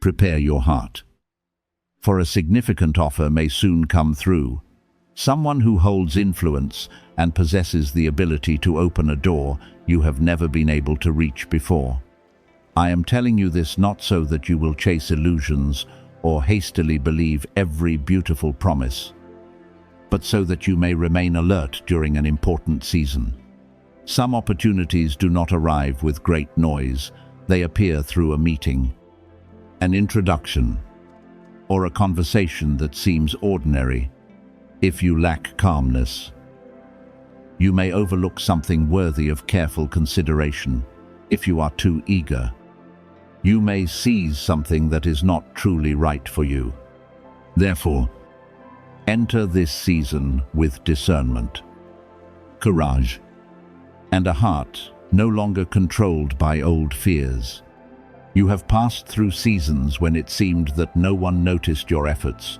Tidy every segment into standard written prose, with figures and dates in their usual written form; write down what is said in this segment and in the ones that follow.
prepare your heart. For a significant offer may soon come through. Someone who holds influence and possesses the ability to open a door you have never been able to reach before. I am telling you this not so that you will chase illusions or hastily believe every beautiful promise, but so that you may remain alert during an important season. Some opportunities do not arrive with great noise. They appear through a meeting, an introduction, or a conversation that seems ordinary. If you lack calmness, you may overlook something worthy of careful consideration. If you are too eager, you may seize something that is not truly right for you. Therefore, enter this season with discernment, courage, and a heart no longer controlled by old fears. You have passed through seasons when it seemed that no one noticed your efforts.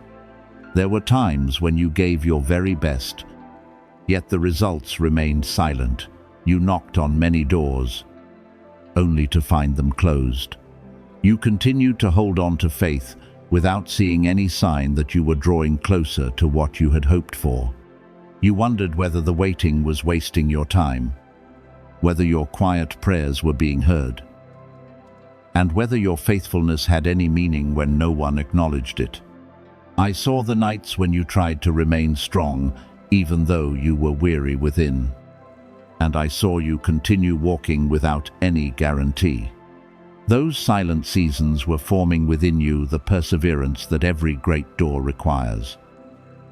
There were times when you gave your very best, yet the results remained silent. You knocked on many doors, only to find them closed. You continued to hold on to faith without seeing any sign that you were drawing closer to what you had hoped for. You wondered whether the waiting was wasting your time, whether your quiet prayers were being heard, and whether your faithfulness had any meaning when no one acknowledged it. I saw the nights when you tried to remain strong, even though you were weary within, and I saw you continue walking without any guarantee. Those silent seasons were forming within you the perseverance that every great door requires.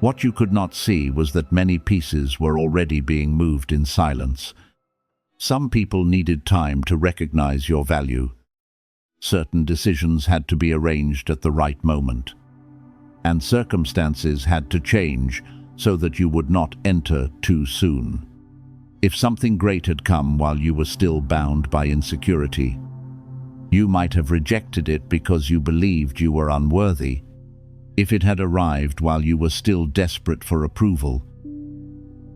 What you could not see was that many pieces were already being moved in silence. Some people needed time to recognize your value. Certain decisions had to be arranged at the right moment, and circumstances had to change so that you would not enter too soon. If something great had come while you were still bound by insecurity, you might have rejected it because you believed you were unworthy. If it had arrived while you were still desperate for approval,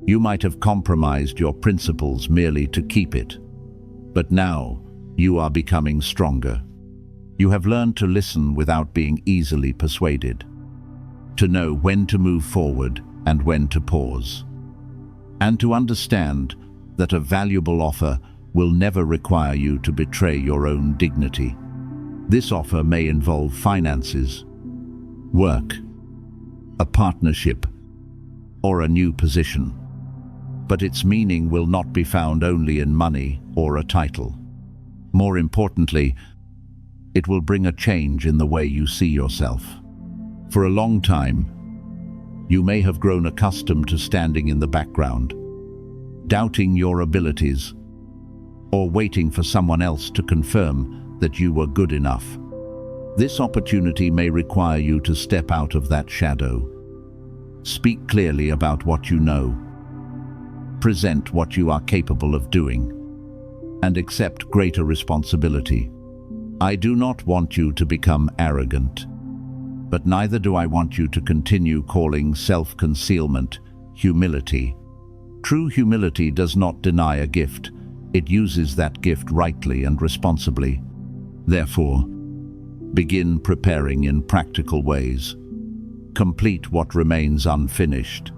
you might have compromised your principles merely to keep it. But now, you are becoming stronger. You have learned to listen without being easily persuaded, to know when to move forward and when to pause, and to understand that a valuable offer will never require you to betray your own dignity. This offer may involve finances, work, a partnership, or a new position, but its meaning will not be found only in money or a title. More importantly, it will bring a change in the way you see yourself. For a long time, you may have grown accustomed to standing in the background, doubting your abilities, or waiting for someone else to confirm that you were good enough. This opportunity may require you to step out of that shadow. Speak clearly about what you know. Present what you are capable of doing, and accept greater responsibility. I do not want you to become arrogant, but neither do I want you to continue calling self-concealment humility. True humility does not deny a gift. It uses that gift rightly and responsibly. Therefore, begin preparing in practical ways. Complete what remains unfinished.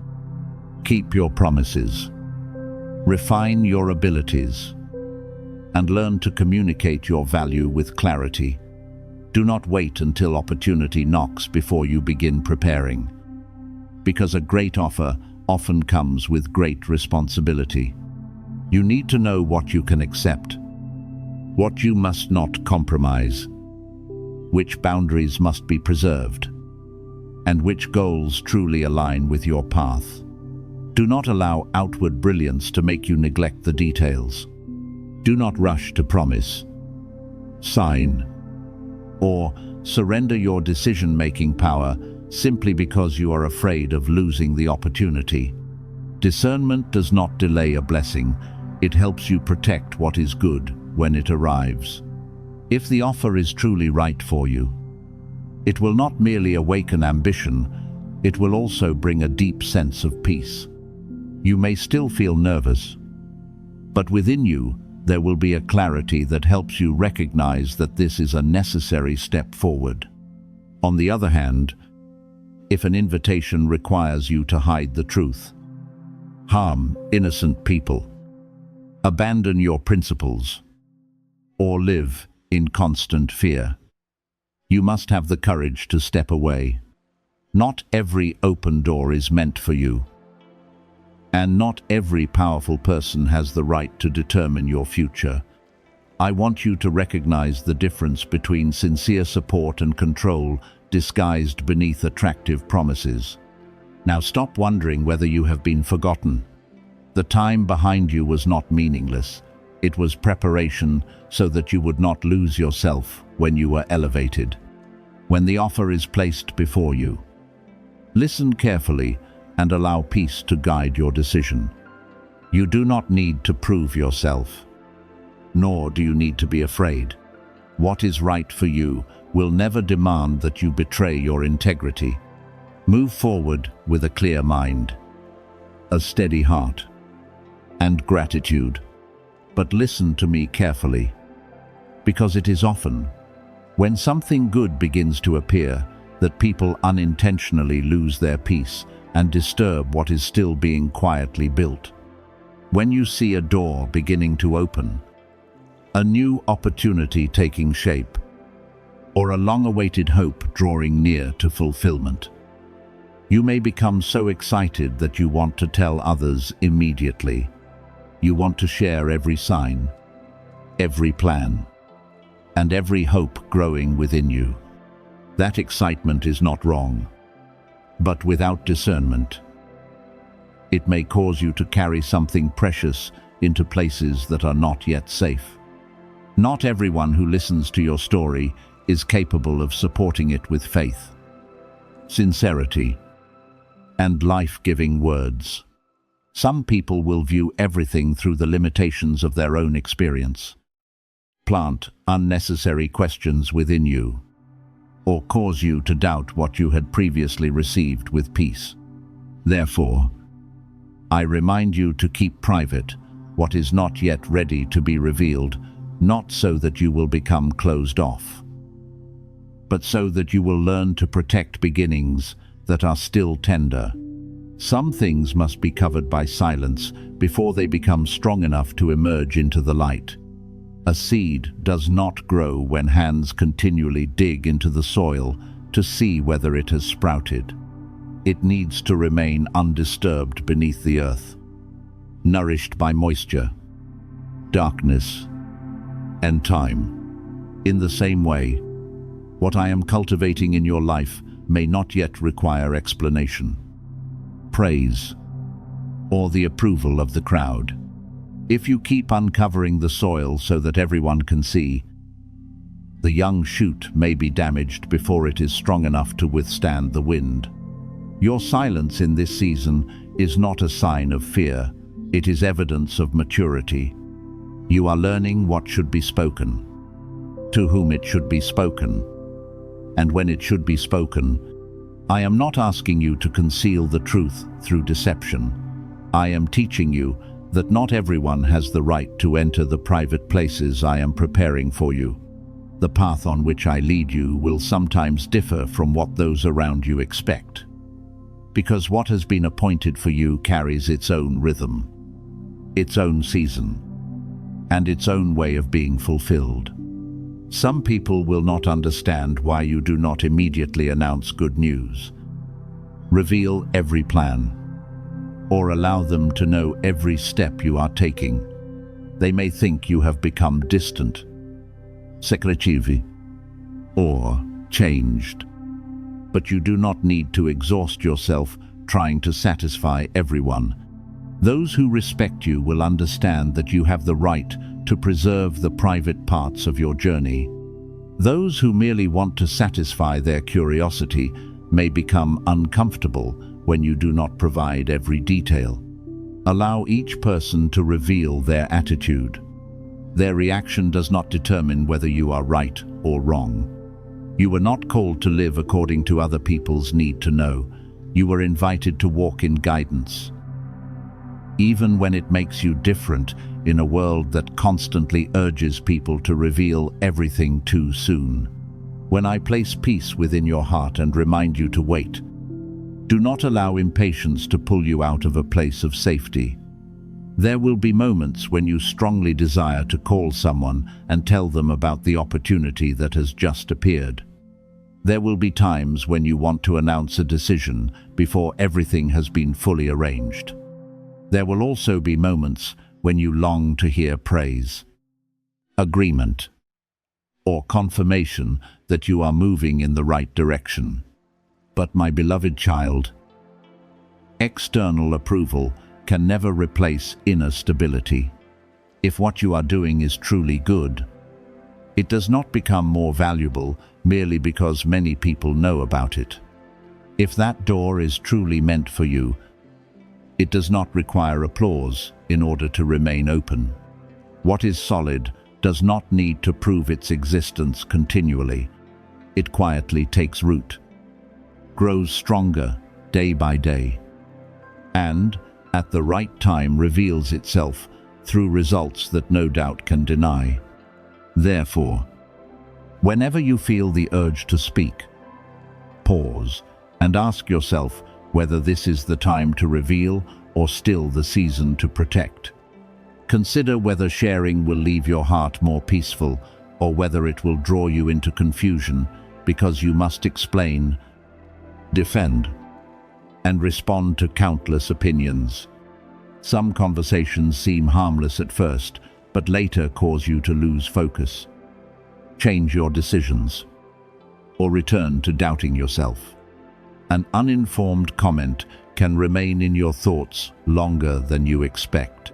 Keep your promises. Refine your abilities, and learn to communicate your value with clarity. Do not wait until opportunity knocks before you begin preparing, because a great offer often comes with great responsibility. You need to know what you can accept, what you must not compromise, which boundaries must be preserved, and which goals truly align with your path. Do not allow outward brilliance to make you neglect the details. Do not rush to promise, sign, or surrender your decision-making power simply because you are afraid of losing the opportunity. Discernment does not delay a blessing. It helps you protect what is good when it arrives. If the offer is truly right for you, it will not merely awaken ambition, it will also bring a deep sense of peace. You may still feel nervous, but within you, There will be a clarity that helps you recognize that this is a necessary step forward. On the other hand, if an invitation requires you to hide the truth, harm innocent people, abandon your principles, or live in constant fear, you must have the courage to step away. Not every open door is meant for you, and not every powerful person has the right to determine your future. I want you to recognize the difference between sincere support and control disguised beneath attractive promises. Now stop wondering whether you have been forgotten. The time behind you was not meaningless. It was preparation so that you would not lose yourself when you were elevated. When the offer is placed before you, listen carefully and allow peace to guide your decision. You do not need to prove yourself, nor do you need to be afraid. What is right for you will never demand that you betray your integrity. Move forward with a clear mind, a steady heart, and gratitude. But listen to me carefully, because it is often when something good begins to appear that people unintentionally lose their peace and disturb what is still being quietly built. When you see a door beginning to open, a new opportunity taking shape, or a long-awaited hope drawing near to fulfillment, you may become so excited that you want to tell others immediately. You want to share every sign, every plan, and every hope growing within you. That excitement is not wrong, but without discernment, it may cause you to carry something precious into places that are not yet safe. Not everyone who listens to your story is capable of supporting it with faith, sincerity, and life-giving words. Some people will view everything through the limitations of their own experience, plant unnecessary questions within you, or cause you to doubt what you had previously received with peace. Therefore, I remind you to keep private what is not yet ready to be revealed, not so that you will become closed off, but so that you will learn to protect beginnings that are still tender. Some things must be covered by silence before they become strong enough to emerge into the light. A seed does not grow when hands continually dig into the soil to see whether it has sprouted. It needs to remain undisturbed beneath the earth, nourished by moisture, darkness, and time. In the same way, what I am cultivating in your life may not yet require explanation, praise, or the approval of the crowd. If you keep uncovering the soil so that everyone can see, the young shoot may be damaged before it is strong enough to withstand the wind. Your silence in this season is not a sign of fear, it is evidence of maturity. You are learning what should be spoken, to whom it should be spoken, and when it should be spoken. I am not asking you to conceal the truth through deception. I am teaching you that not everyone has the right to enter the private places I am preparing for you. The path on which I lead you will sometimes differ from what those around you expect, because what has been appointed for you carries its own rhythm, its own season, and its own way of being fulfilled. Some people will not understand why you do not immediately announce good news, reveal every plan, or allow them to know every step you are taking. They may think you have become distant, secretive, or changed. But you do not need to exhaust yourself trying to satisfy everyone. Those who respect you will understand that you have the right to preserve the private parts of your journey. Those who merely want to satisfy their curiosity may become uncomfortable when you do not provide every detail. Allow each person to reveal their attitude. Their reaction does not determine whether you are right or wrong. You were not called to live according to other people's need to know. You were invited to walk in guidance. even when it makes you different in a world that constantly urges people to reveal everything too soon. When I place peace within your heart and remind you to wait, do not allow impatience to pull you out of a place of safety. There will be moments when you strongly desire to call someone and tell them about the opportunity that has just appeared. There will be times when you want to announce a decision before everything has been fully arranged. There will also be moments when you long to hear praise, agreement, or confirmation that you are moving in the right direction. But my beloved child, external approval can never replace inner stability. If what you are doing is truly good, it does not become more valuable merely because many people know about it. If that door is truly meant for you, it does not require applause in order to remain open. What is solid does not need to prove its existence continually. It quietly takes root, grows stronger day by day, and at the right time reveals itself through results that no doubt can deny. Therefore, whenever you feel the urge to speak, pause and ask yourself whether this is the time to reveal or still the season to protect. Consider whether sharing will leave your heart more peaceful or whether it will draw you into confusion because you must explain, defend, and respond to countless opinions. Some conversations seem harmless at first, but later cause you to lose focus, change your decisions, or return to doubting yourself. An uninformed comment can remain in your thoughts longer than you expect.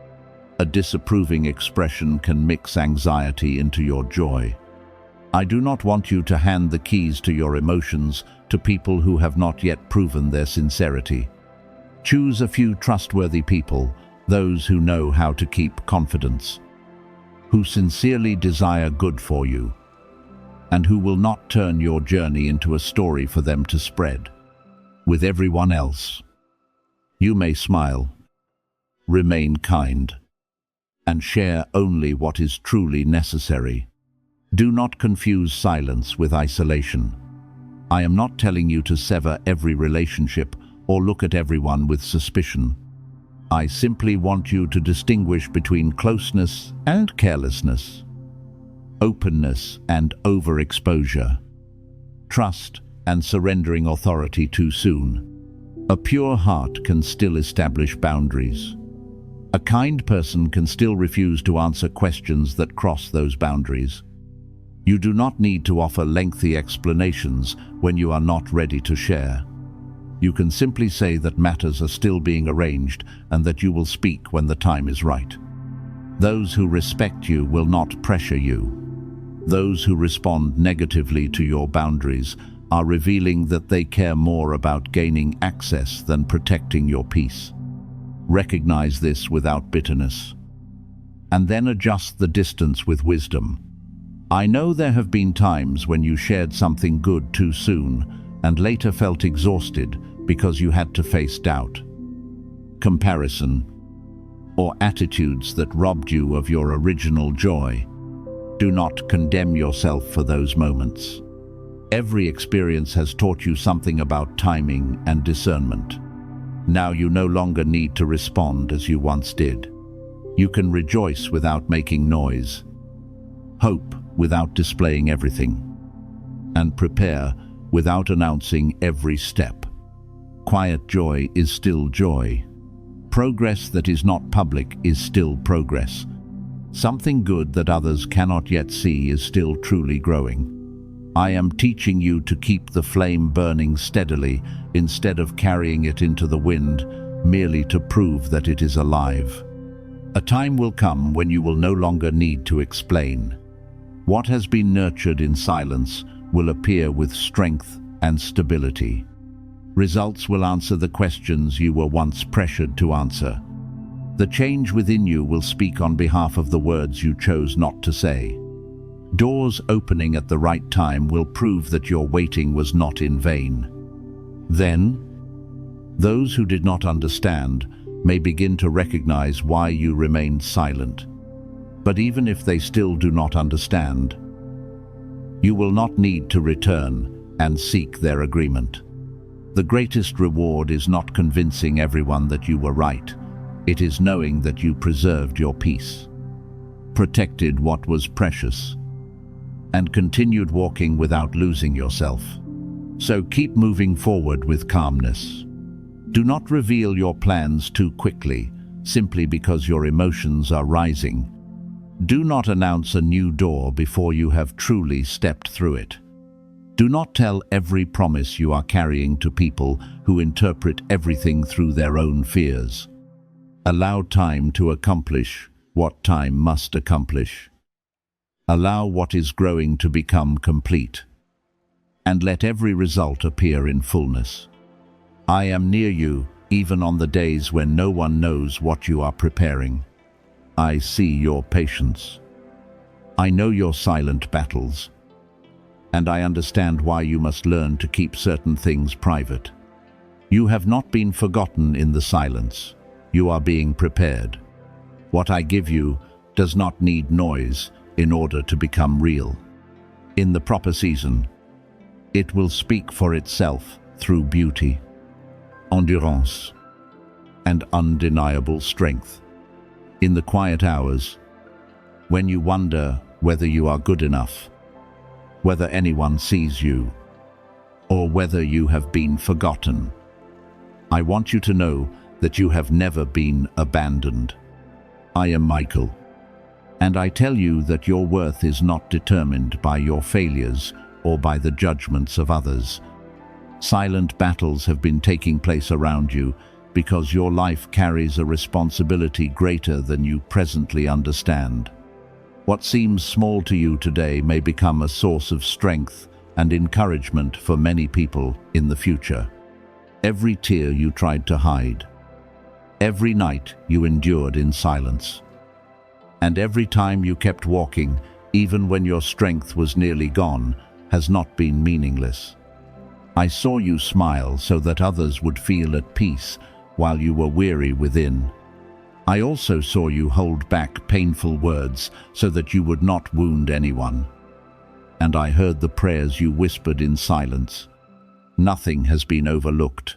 A disapproving expression can mix anxiety into your joy. I do not want you to hand the keys to your emotions to people who have not yet proven their sincerity. Choose a few trustworthy people, those who know how to keep confidence, who sincerely desire good for you, and who will not turn your journey into a story for them to spread. With everyone else, you may smile, remain kind, and share only what is truly necessary. Do not confuse silence with isolation. I am not telling you to sever every relationship or look at everyone with suspicion. I simply want you to distinguish between closeness and carelessness, openness and overexposure, trust and surrendering authority too soon. A pure heart can still establish boundaries. A kind person can still refuse to answer questions that cross those boundaries. You do not need to offer lengthy explanations when you are not ready to share. You can simply say that matters are still being arranged and that you will speak when the time is right. Those who respect you will not pressure you. Those who respond negatively to your boundaries are revealing that they care more about gaining access than protecting your peace. Recognize this without bitterness, and then adjust the distance with wisdom. I know there have been times when you shared something good too soon and later felt exhausted because you had to face doubt, comparison, or attitudes that robbed you of your original joy. Do not condemn yourself for those moments. Every experience has taught you something about timing and discernment. Now you no longer need to respond as you once did. You can rejoice without making noise, hope without displaying everything, and prepare without announcing every step. Quiet joy is still joy. Progress that is not public is still progress. Something good that others cannot yet see is still truly growing. I am teaching you to keep the flame burning steadily instead of carrying it into the wind merely to prove that it is alive. A time will come when you will no longer need to explain. What has been nurtured in silence will appear with strength and stability. Results will answer the questions you were once pressured to answer. The change within you will speak on behalf of the words you chose not to say. Doors opening at the right time will prove that your waiting was not in vain. Then, those who did not understand may begin to recognize why you remained silent. But even if they still do not understand, you will not need to return and seek their agreement. The greatest reward is not convincing everyone that you were right. It is knowing that you preserved your peace, protected what was precious, and continued walking without losing yourself. So keep moving forward with calmness. Do not reveal your plans too quickly, simply because your emotions are rising. Do not announce a new door before you have truly stepped through it. Do not tell every promise you are carrying to people who interpret everything through their own fears. Allow time to accomplish what time must accomplish. Allow what is growing to become complete, and let every result appear in fullness. I am near you, even on the days when no one knows what you are preparing. I see your patience. I know your silent battles, and I understand why you must learn to keep certain things private. You have not been forgotten in the silence. You are being prepared. What I give you does not need noise in order to become real. In the proper season, it will speak for itself through beauty, endurance, and undeniable strength. In the quiet hours, when you wonder whether you are good enough, whether anyone sees you, or whether you have been forgotten, I want you to know that you have never been abandoned. I am Michael, and I tell you that your worth is not determined by your failures or by the judgments of others. Silent battles have been taking place around you because your life carries a responsibility greater than you presently understand. What seems small to you today may become a source of strength and encouragement for many people in the future. Every tear you tried to hide, every night you endured in silence, and every time you kept walking, even when your strength was nearly gone, has not been meaningless. I saw you smile so that others would feel at peace while you were weary within. I also saw you hold back painful words so that you would not wound anyone. And I heard the prayers you whispered in silence. Nothing has been overlooked.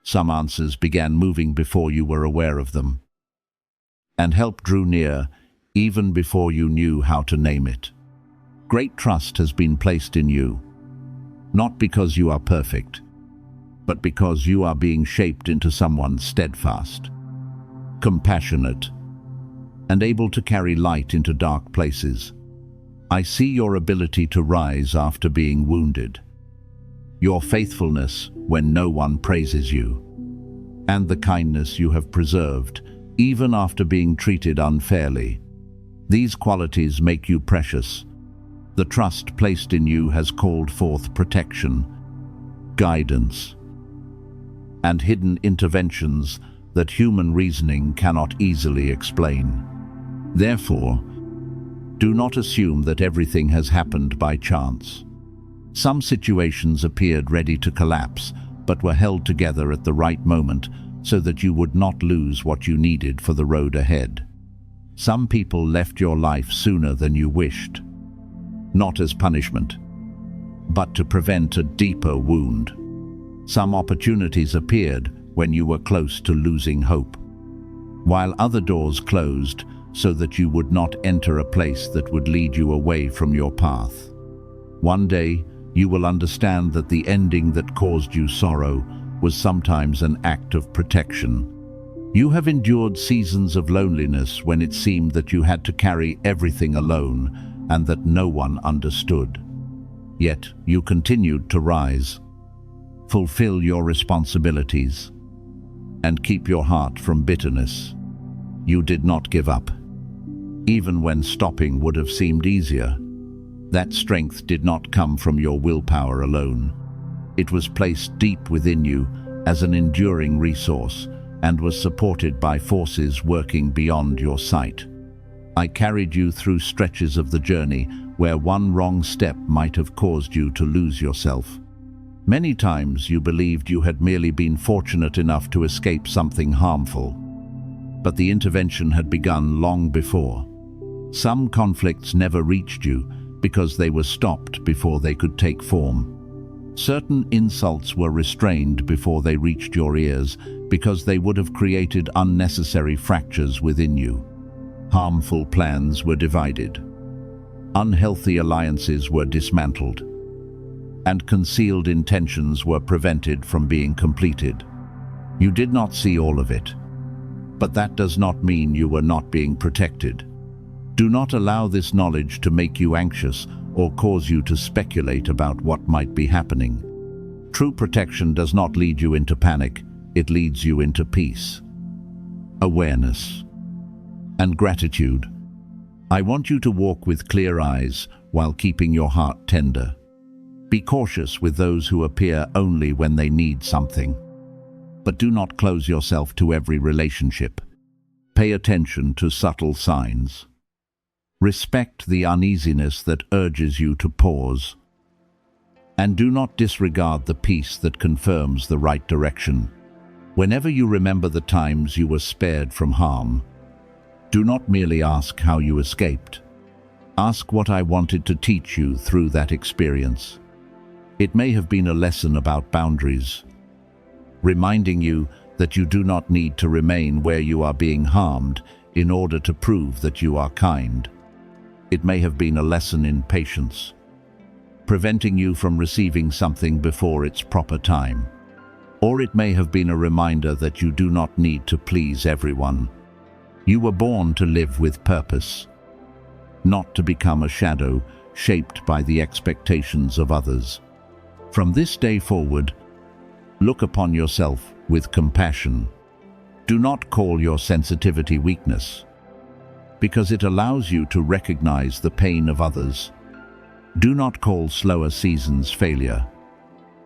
Some answers began moving before you were aware of them. And help drew near even before you knew how to name it. Great trust has been placed in you, not because you are perfect, but because you are being shaped into someone steadfast, compassionate, and able to carry light into dark places. I see your ability to rise after being wounded, your faithfulness when no one praises you, and the kindness you have preserved even after being treated unfairly. These qualities make you precious. The trust placed in you has called forth protection, guidance, and hidden interventions that human reasoning cannot easily explain. Therefore, do not assume that everything has happened by chance. Some situations appeared ready to collapse, but were held together at the right moment so that you would not lose what you needed for the road ahead. Some people left your life sooner than you wished, not as punishment, but to prevent a deeper wound. Some opportunities appeared when you were close to losing hope, while other doors closed so that you would not enter a place that would lead you away from your path. One day, you will understand that the ending that caused you sorrow was sometimes an act of protection. You have endured seasons of loneliness when it seemed that you had to carry everything alone and that no one understood. Yet you continued to rise, fulfill your responsibilities, and keep your heart from bitterness. You did not give up, even when stopping would have seemed easier. That strength did not come from your willpower alone. It was placed deep within you as an enduring resource and was supported by forces working beyond your sight. I carried you through stretches of the journey where one wrong step might have caused you to lose yourself. Many times you believed you had merely been fortunate enough to escape something harmful, but the intervention had begun long before. Some conflicts never reached you because they were stopped before they could take form. Certain insults were restrained before they reached your ears because they would have created unnecessary fractures within you. Harmful plans were divided. Unhealthy alliances were dismantled. And concealed intentions were prevented from being completed. You did not see all of it, but that does not mean you were not being protected. Do not allow this knowledge to make you anxious or cause you to speculate about what might be happening. True protection does not lead you into panic, it leads you into peace, awareness, and gratitude. I want you to walk with clear eyes while keeping your heart tender. Be cautious with those who appear only when they need something. But do not close yourself to every relationship. Pay attention to subtle signs. Respect the uneasiness that urges you to pause. And do not disregard the peace that confirms the right direction. Whenever you remember the times you were spared from harm, do not merely ask how you escaped. Ask what I wanted to teach you through that experience. It may have been a lesson about boundaries, reminding you that you do not need to remain where you are being harmed in order to prove that you are kind. It may have been a lesson in patience, preventing you from receiving something before its proper time. Or it may have been a reminder that you do not need to please everyone. You were born to live with purpose, not to become a shadow shaped by the expectations of others. From this day forward, look upon yourself with compassion. Do not call your sensitivity weakness, because it allows you to recognize the pain of others. Do not call slower seasons failure,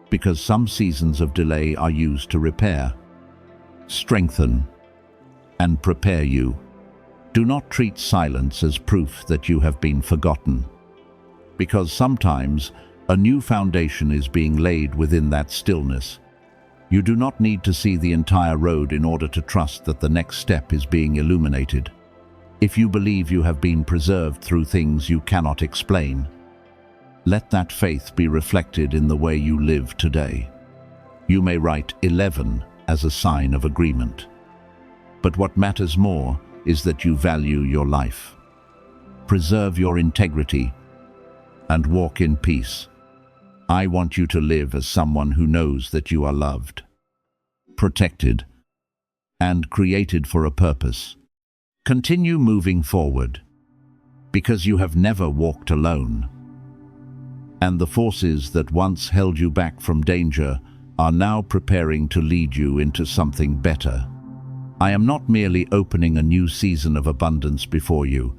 because some seasons of delay are used to repair, strengthen, and prepare you. Do not treat silence as proof that you have been forgotten, because sometimes a new foundation is being laid within that stillness. You do not need to see the entire road in order to trust that the next step is being illuminated. If you believe you have been preserved through things you cannot explain, let that faith be reflected in the way you live today. You may write 11 as a sign of agreement. But what matters more is that you value your life. Preserve your integrity and walk in peace. I want you to live as someone who knows that you are loved, protected, and created for a purpose. Continue moving forward, because you have never walked alone. And the forces that once held you back from danger are now preparing to lead you into something better. I am not merely opening a new season of abundance before you.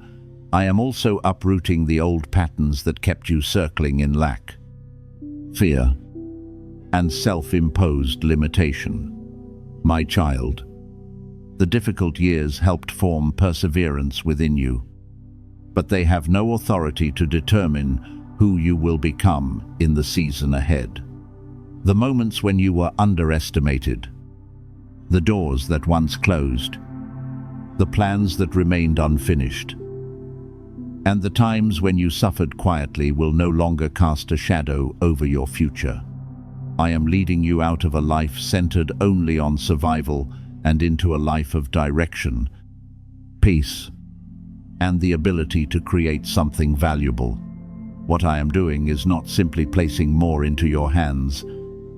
I am also uprooting the old patterns that kept you circling in lack, fear, and self-imposed limitation. My child, the difficult years helped form perseverance within you, but they have no authority to determine who you will become in the season ahead. The moments when you were underestimated, the doors that once closed, the plans that remained unfinished, and the times when you suffered quietly will no longer cast a shadow over your future. I am leading you out of a life centered only on survival and into a life of direction, peace, and the ability to create something valuable. What I am doing is not simply placing more into your hands.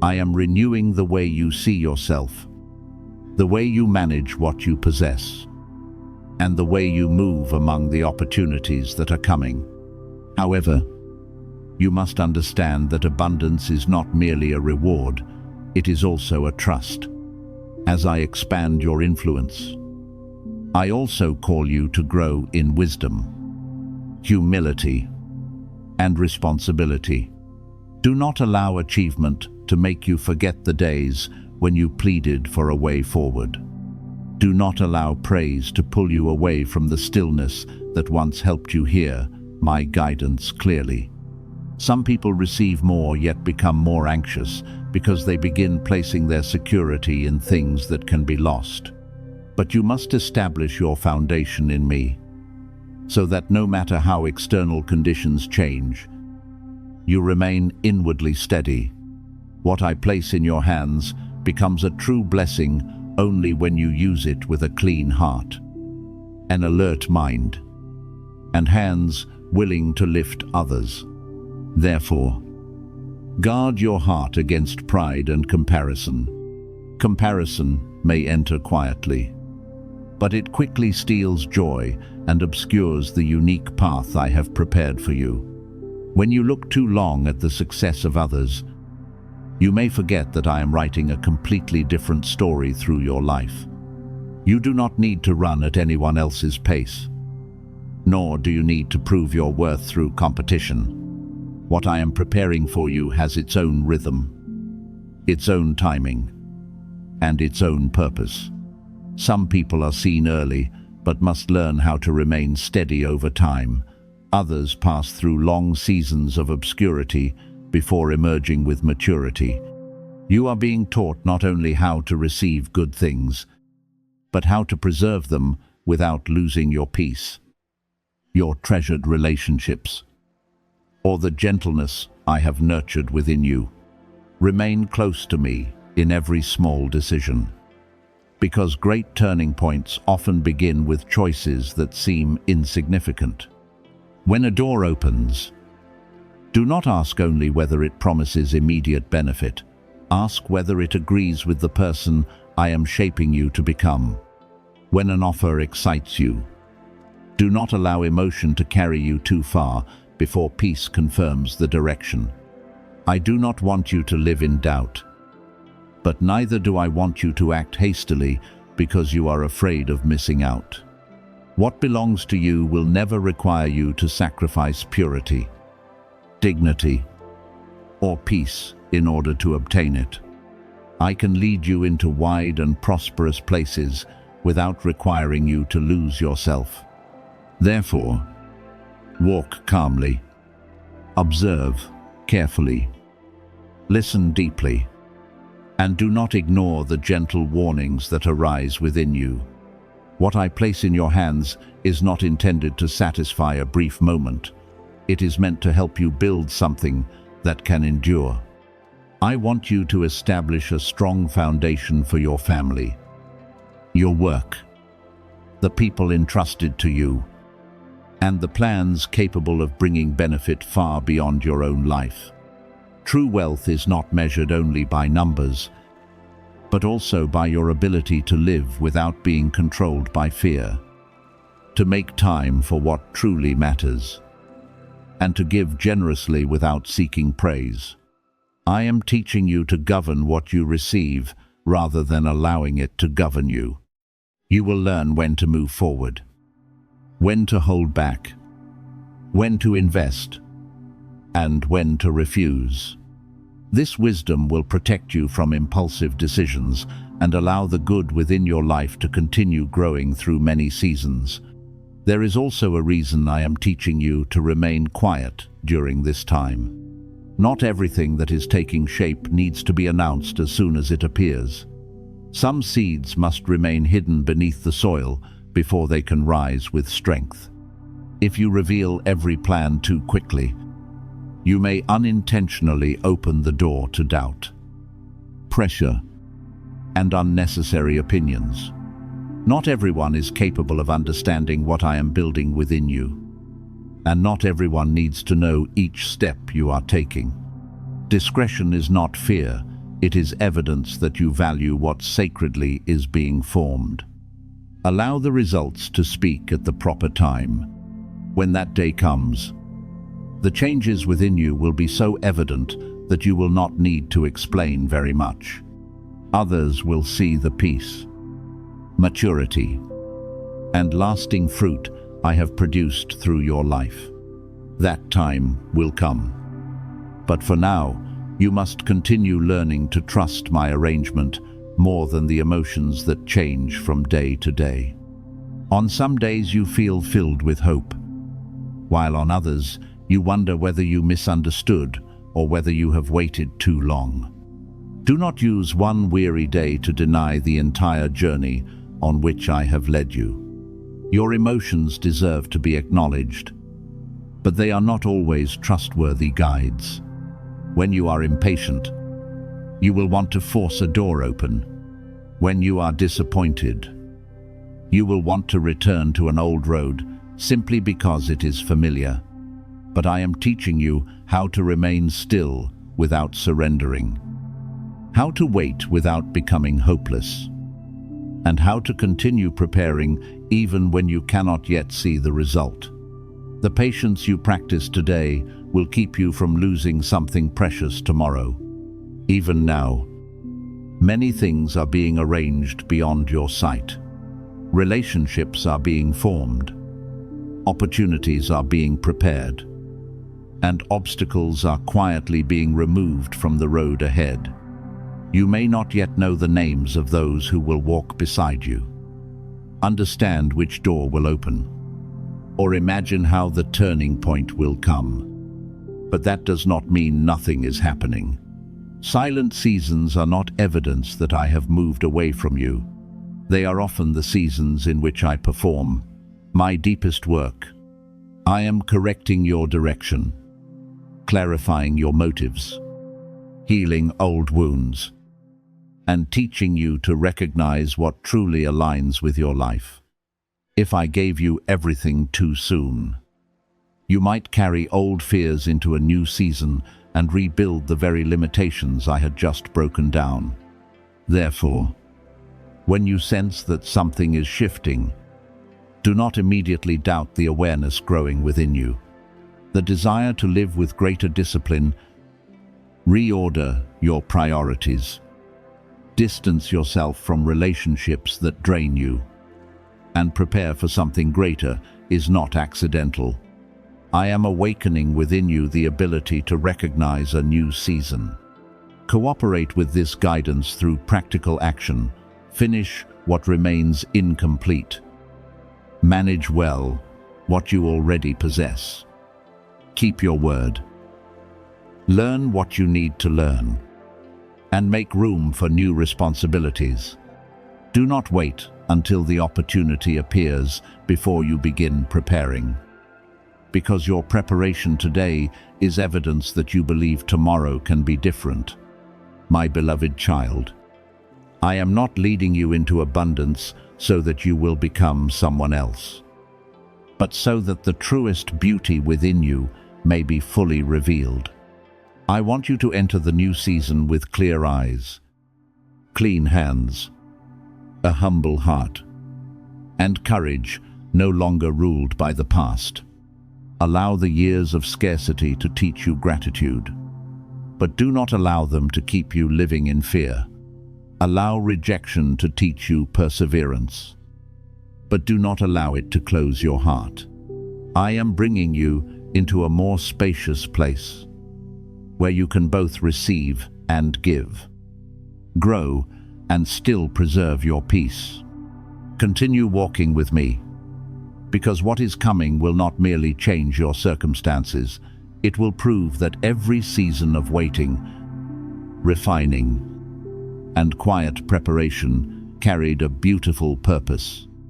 I am renewing the way you see yourself, the way you manage what you possess, and the way you move among the opportunities that are coming. However, you must understand that abundance is not merely a reward, it is also a trust. As I expand your influence, I also call you to grow in wisdom, humility, and responsibility. Do not allow achievement to make you forget the days when you pleaded for a way forward. Do not allow praise to pull you away from the stillness that once helped you hear my guidance clearly. Some people receive more yet become more anxious because they begin placing their security in things that can be lost. But you must establish your foundation in me, so that no matter how external conditions change, you remain inwardly steady. What I place in your hands becomes a true blessing only when you use it with a clean heart, an alert mind, and hands willing to lift others. Therefore, guard your heart against pride and comparison. Comparison may enter quietly, but it quickly steals joy and obscures the unique path I have prepared for you. When you look too long at the success of others, you may forget that I am writing a completely different story through your life. You do not need to run at anyone else's pace, nor do you need to prove your worth through competition. What I am preparing for you has its own rhythm, its own timing, and its own purpose. Some people are seen early, but must learn how to remain steady over time. Others pass through long seasons of obscurity before emerging with maturity. You are being taught not only how to receive good things, but how to preserve them without losing your peace, your treasured relationships, or the gentleness I have nurtured within you. Remain close to me in every small decision, because great turning points often begin with choices that seem insignificant. When a door opens, do not ask only whether it promises immediate benefit. Ask whether it agrees with the person I am shaping you to become. When an offer excites you, do not allow emotion to carry you too far before peace confirms the direction. I do not want you to live in doubt, but neither do I want you to act hastily because you are afraid of missing out. What belongs to you will never require you to sacrifice purity, dignity, or peace in order to obtain it. I can lead you into wide and prosperous places without requiring you to lose yourself. Therefore, walk calmly, observe carefully, listen deeply, and do not ignore the gentle warnings that arise within you. What I place in your hands is not intended to satisfy a brief moment. It is meant to help you build something that can endure. I want you to establish a strong foundation for your family, your work, the people entrusted to you, and the plans capable of bringing benefit far beyond your own life. True wealth is not measured only by numbers, but also by your ability to live without being controlled by fear, to make time for what truly matters, and to give generously without seeking praise. I am teaching you to govern what you receive rather than allowing it to govern you. You will learn when to move forward, when to hold back, when to invest, and when to refuse. This wisdom will protect you from impulsive decisions and allow the good within your life to continue growing through many seasons. There is also a reason I am teaching you to remain quiet during this time. Not everything that is taking shape needs to be announced as soon as it appears. Some seeds must remain hidden beneath the soil before they can rise with strength. If you reveal every plan too quickly, you may unintentionally open the door to doubt, pressure, and unnecessary opinions. Not everyone is capable of understanding what I am building within you, and not everyone needs to know each step you are taking. Discretion is not fear, it is evidence that you value what sacredly is being formed. Allow the results to speak at the proper time. When that day comes, the changes within you will be so evident that you will not need to explain very much. Others will see the peace, maturity, and lasting fruit I have produced through your life. That time will come. But for now, you must continue learning to trust my arrangement more than the emotions that change from day to day. On some days you feel filled with hope, while on others you wonder whether you misunderstood or whether you have waited too long. Do not use one weary day to deny the entire journey on which I have led you. Your emotions deserve to be acknowledged, but they are not always trustworthy guides. When you are impatient, you will want to force a door open. When you are disappointed, you will want to return to an old road simply because it is familiar. But I am teaching you how to remain still without surrendering, how to wait without becoming hopeless, and how to continue preparing even when you cannot yet see the result. The patience you practice today will keep you from losing something precious tomorrow. Even now, many things are being arranged beyond your sight. Relationships are being formed, opportunities are being prepared, and obstacles are quietly being removed from the road ahead. You may not yet know the names of those who will walk beside you, understand which door will open, or imagine how the turning point will come. But that does not mean nothing is happening. Silent seasons are not evidence that I have moved away from you. They are often the seasons in which I perform my deepest work. I am correcting your direction, clarifying your motives, healing old wounds, and teaching you to recognize what truly aligns with your life. If I gave you everything too soon, you might carry old fears into a new season and rebuild the very limitations I had just broken down. Therefore, when you sense that something is shifting, do not immediately doubt the awareness growing within you, the desire to live with greater discipline. Reorder your priorities. Distance yourself from relationships that drain you, and prepare for something greater is not accidental. I am awakening within you the ability to recognize a new season. Cooperate with this guidance through practical action. Finish what remains incomplete. Manage well what you already possess. Keep your word. Learn what you need to learn, and make room for new responsibilities. Do not wait until the opportunity appears before you begin preparing, because your preparation today is evidence that you believe tomorrow can be different. My beloved child, I am not leading you into abundance so that you will become someone else, but so that the truest beauty within you may be fully revealed. I want you to enter the new season with clear eyes, clean hands, a humble heart, and courage no longer ruled by the past. Allow the years of scarcity to teach you gratitude, but do not allow them to keep you living in fear. Allow rejection to teach you perseverance, but do not allow it to close your heart. I am bringing you into a more spacious place, where you can both receive and give, grow, and still preserve your peace. Continue walking with me, because what is coming will not merely change your circumstances, it will prove that every season of waiting, refining, and quiet preparation carried a beautiful purpose.